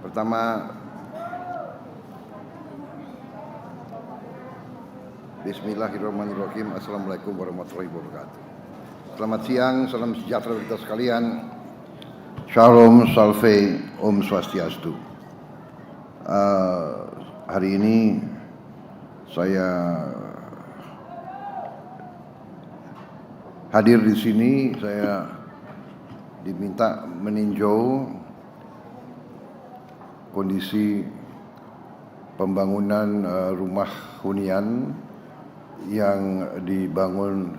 Pertama, Bismillahirrahmanirrahim. Assalamualaikum warahmatullahi wabarakatuh. Selamat siang, salam sejahtera kita sekalian. Shalom, salve, Om Swastiastu. Hari ini saya hadir di sini. Saya diminta meninjau kondisi pembangunan rumah hunian yang dibangun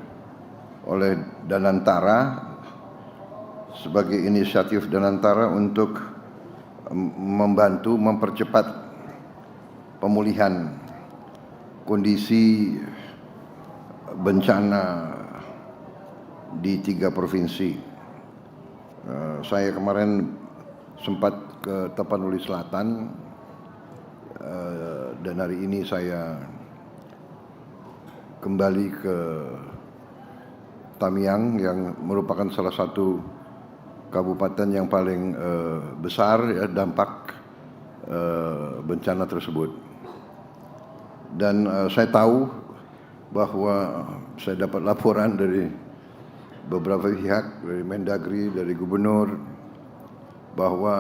oleh Danantara sebagai inisiatif Danantara untuk membantu mempercepat pemulihan kondisi bencana di 3 provinsi. Saya kemarin sempat ke Tapanuli Selatan dan hari ini saya kembali ke Tamiang yang merupakan salah satu kabupaten yang paling besar ya, dampak bencana tersebut. Dan saya tahu bahwa saya dapat laporan dari beberapa pihak, dari Mendagri, dari Gubernur, bahwa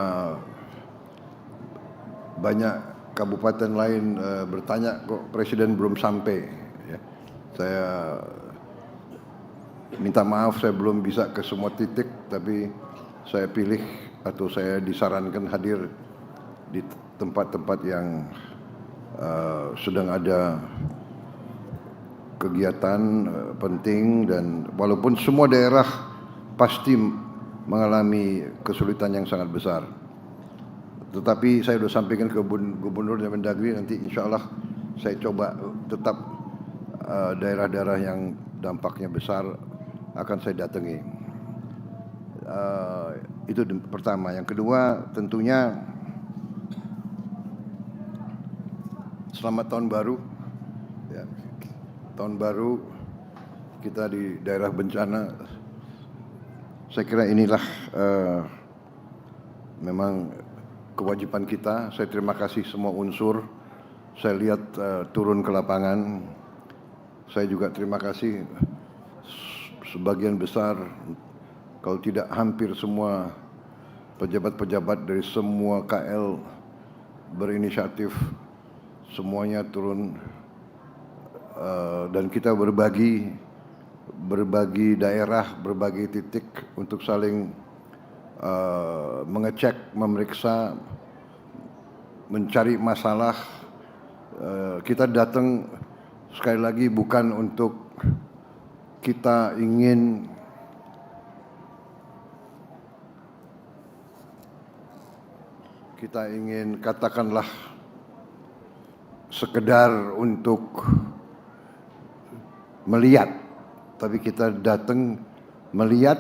banyak kabupaten lain bertanya kok Presiden belum sampai. Ya. Saya minta maaf, saya belum bisa ke semua titik, tapi saya pilih atau saya disarankan hadir di tempat-tempat yang sedang ada kegiatan penting, dan walaupun semua daerah pasti mengalami kesulitan yang sangat besar, tetapi saya sudah sampaikan ke Gubernur dan Mendagri, nanti insya Allah saya coba tetap daerah-daerah yang dampaknya besar akan saya datangi. Itu pertama. Yang kedua, tentunya selamat tahun baru. Ya, tahun baru kita di daerah bencana. Saya kira inilah memang kewajiban kita. Saya terima kasih semua unsur. Saya lihat turun ke lapangan. Saya juga terima kasih sebagian besar, kalau tidak hampir semua pejabat-pejabat dari semua KL berinisiatif, semuanya turun dan kita berbagi daerah, berbagi titik untuk saling mengecek, memeriksa, mencari masalah. Kita datang sekali lagi bukan untuk kita ingin katakanlah sekedar untuk melihat, tapi kita datang melihat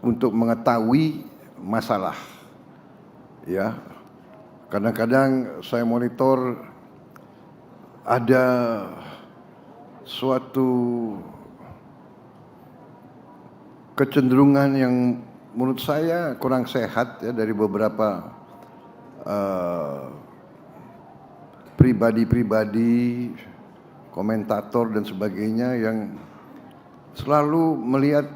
untuk mengetahui masalah. Ya, kadang-kadang saya monitor ada suatu kecenderungan yang menurut saya kurang sehat ya, dari beberapa pribadi-pribadi, komentator dan sebagainya yang selalu melihat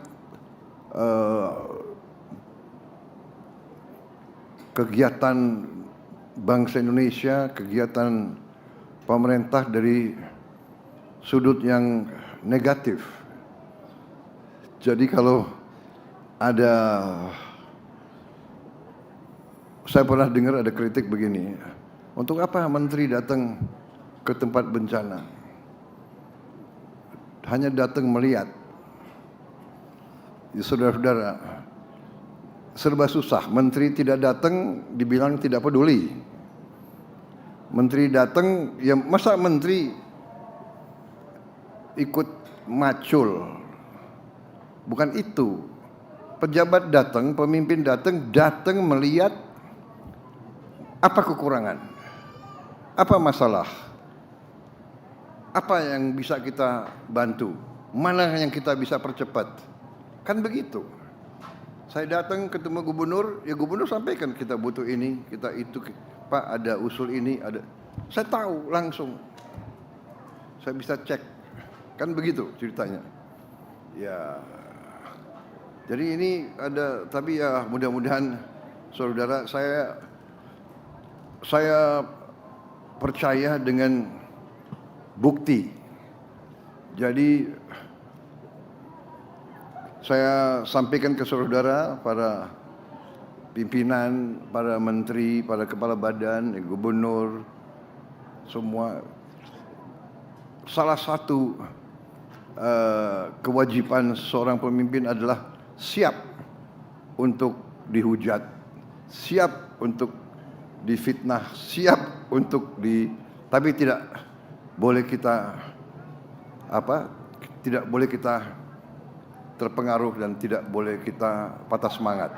kegiatan bangsa Indonesia, kegiatan pemerintah dari sudut yang negatif. Jadi kalau ada, saya pernah dengar ada kritik begini, untuk apa menteri datang ke tempat bencana? Hanya datang melihat. Ya, saudara-saudara, serba susah. Menteri tidak datang dibilang tidak peduli. Menteri datang, ya masa menteri ikut macul? Bukan itu. Pejabat datang, pemimpin datang melihat apa kekurangan, apa masalah, apa yang bisa kita bantu, mana yang kita bisa percepat. Kan begitu. Saya datang ketemu gubernur, ya gubernur sampaikan kita butuh ini, kita itu. Pak ada usul ini, ada. Saya tahu langsung. Saya bisa cek. Kan begitu ceritanya. Ya. Jadi ini ada, tapi ya mudah-mudahan saudara, saya percaya dengan bukti. Jadi saya sampaikan ke saudara, para pimpinan, para menteri, para kepala badan, gubernur, semua. Salah satu kewajiban seorang pemimpin adalah siap untuk dihujat, siap untuk difitnah, siap untuk tapi tidak boleh kita tidak boleh kita terpengaruh dan tidak boleh kita patah semangat.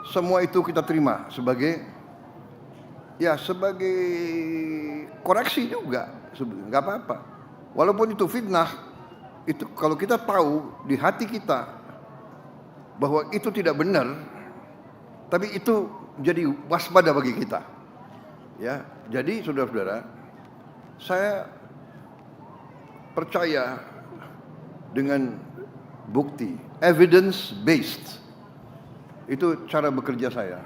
Semua itu kita terima sebagai koreksi juga, nggak apa-apa. Walaupun itu fitnah, itu kalau kita tahu di hati kita bahwa itu tidak benar, tapi itu jadi waspada bagi kita. Ya, jadi saudara-saudara, saya percaya dengan bukti, evidence based. Itu cara bekerja saya.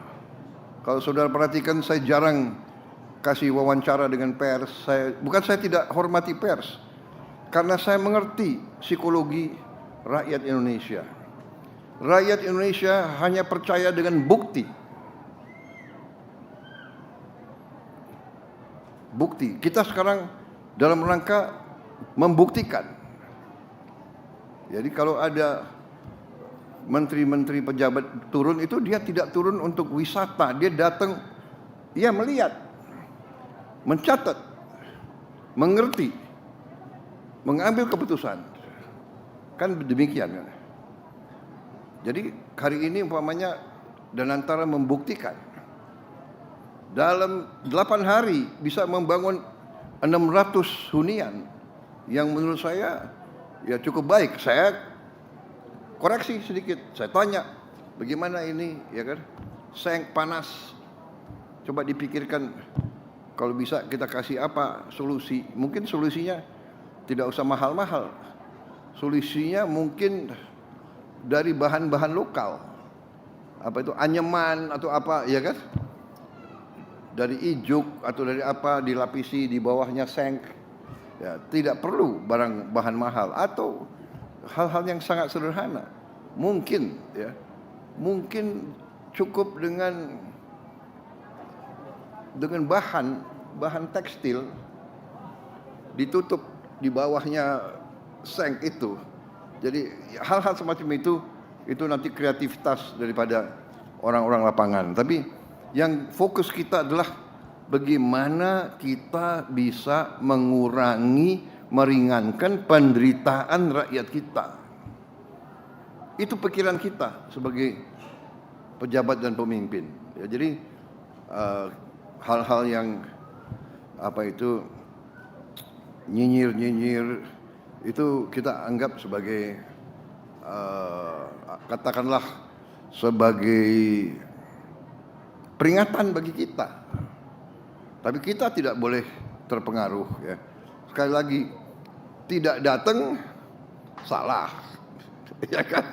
Kalau saudara perhatikan, saya jarang kasih wawancara dengan pers. Bukan saya tidak hormati pers, karena saya mengerti psikologi rakyat Indonesia. Rakyat Indonesia hanya percaya dengan bukti. Bukti. Kita sekarang dalam rangka membuktikan. Jadi kalau ada menteri-menteri pejabat turun, itu dia tidak turun untuk wisata. Dia datang, ia melihat, mencatat, mengerti, mengambil keputusan. Kan demikian kan. Jadi hari ini umpamanya Danantara membuktikan dalam 8 hari bisa membangun 600 hunian yang menurut saya ya cukup baik. Saya koreksi sedikit, saya tanya bagaimana ini, ya kan, seng panas, coba dipikirkan kalau bisa kita kasih apa solusi. Mungkin solusinya tidak usah mahal-mahal, solusinya mungkin dari bahan-bahan lokal, apa itu anyaman atau apa, ya kan, dari ijuk atau dari apa, dilapisi di bawahnya seng, ya tidak perlu bahan mahal, atau hal-hal yang sangat sederhana. Mungkin ya, mungkin cukup dengan bahan tekstil ditutup di bawahnya seng itu. Jadi hal-hal semacam itu nanti kreativitas daripada orang-orang lapangan. Tapi yang fokus kita adalah bagaimana kita bisa mengurangi, meringankan penderitaan rakyat kita. Itu pikiran kita sebagai pejabat dan pemimpin. Ya, jadi hal-hal yang nyinyir itu kita anggap sebagai katakanlah sebagai peringatan bagi kita. Tapi kita tidak boleh terpengaruh, ya. Sekali lagi, tidak datang salah, ya kan?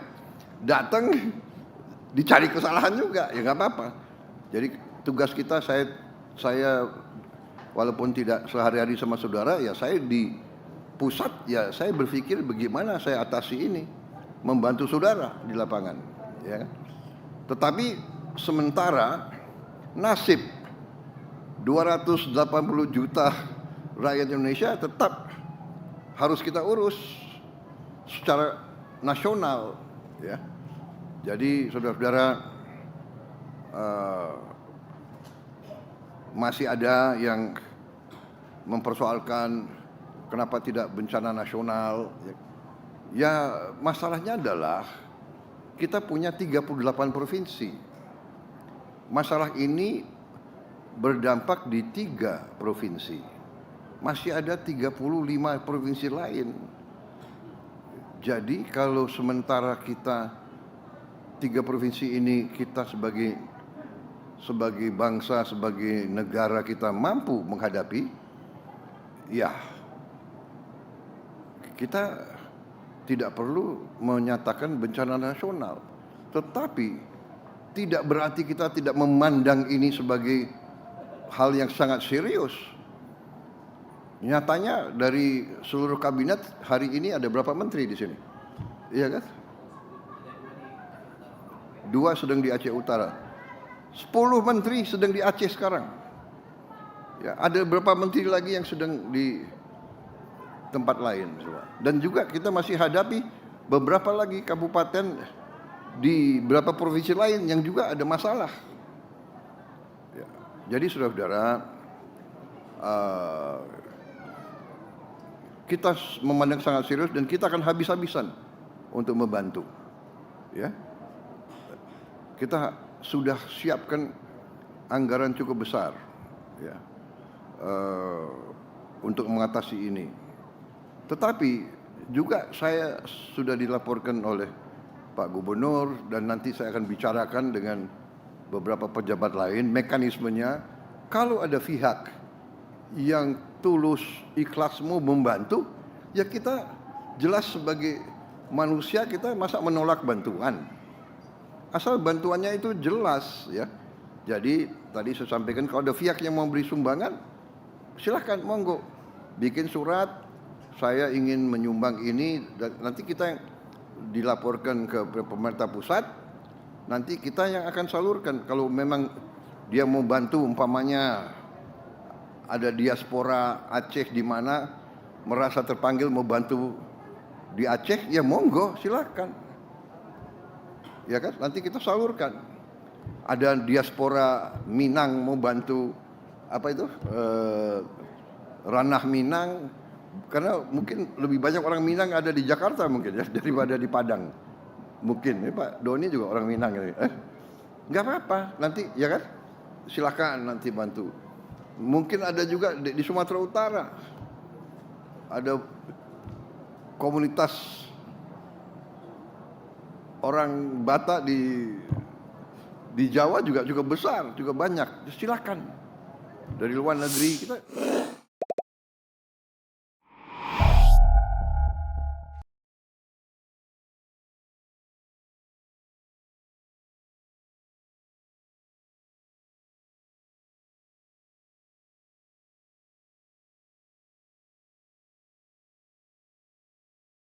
Datang dicari kesalahan juga, ya nggak apa-apa. Jadi tugas kita, saya walaupun tidak sehari-hari sama saudara, ya saya di pusat, ya saya berpikir bagaimana saya atasi ini, membantu saudara di lapangan, ya. Tetapi sementara nasib 280 juta rakyat Indonesia tetap harus kita urus secara nasional, ya. Jadi saudara-saudara, masih ada yang mempersoalkan kenapa tidak bencana nasional. Ya masalahnya adalah kita punya 38 provinsi. Masalah ini berdampak di 3 provinsi. Masih ada 35 provinsi lain. Jadi kalau sementara kita 3 provinsi ini kita sebagai sebagai bangsa, sebagai negara kita mampu menghadapi, ya kita tidak perlu menyatakan bencana nasional. Tetapi tidak berarti kita tidak memandang ini sebagai hal yang sangat serius. Nyatanya dari seluruh kabinet hari ini ada berapa menteri di sini? Iya kan? 2 sedang di Aceh Utara. 10 menteri sedang di Aceh sekarang. Ya, ada beberapa menteri lagi yang sedang di tempat lain. Dan juga kita masih hadapi beberapa lagi kabupaten di beberapa provinsi lain yang juga ada masalah. Ya, jadi saudara-saudara, kita memandang sangat serius dan kita akan habis-habisan untuk membantu. Ya, kita sudah siapkan anggaran cukup besar, ya, untuk mengatasi ini. Tetapi juga saya sudah dilaporkan oleh Pak Gubernur dan nanti saya akan bicarakan dengan beberapa pejabat lain mekanismenya. Kalau ada pihak yang tulus ikhlas mau membantu, ya kita jelas sebagai manusia kita masa menolak bantuan. Asal bantuannya itu jelas, ya. Jadi tadi saya sampaikan kalau ada pihak yang mau beri sumbangan, silahkan monggo bikin surat, saya ingin menyumbang ini, dan nanti kita dilaporkan ke pemerintah pusat, nanti kita yang akan salurkan. Kalau memang dia mau bantu, umpamanya ada diaspora Aceh di mana merasa terpanggil mau bantu di Aceh, ya monggo silahkan. Ya kan, nanti kita salurkan. Ada diaspora Minang mau bantu apa itu ranah Minang, karena mungkin lebih banyak orang Minang ada di Jakarta mungkin ya daripada di Padang. Mungkin Pak Doni juga orang Minang ini. Nggak apa-apa, nanti ya kan, silakan nanti bantu. Mungkin ada juga di Sumatera Utara ada komunitas orang Batak di Jawa juga besar, juga banyak. Silakan. Dari luar negeri kita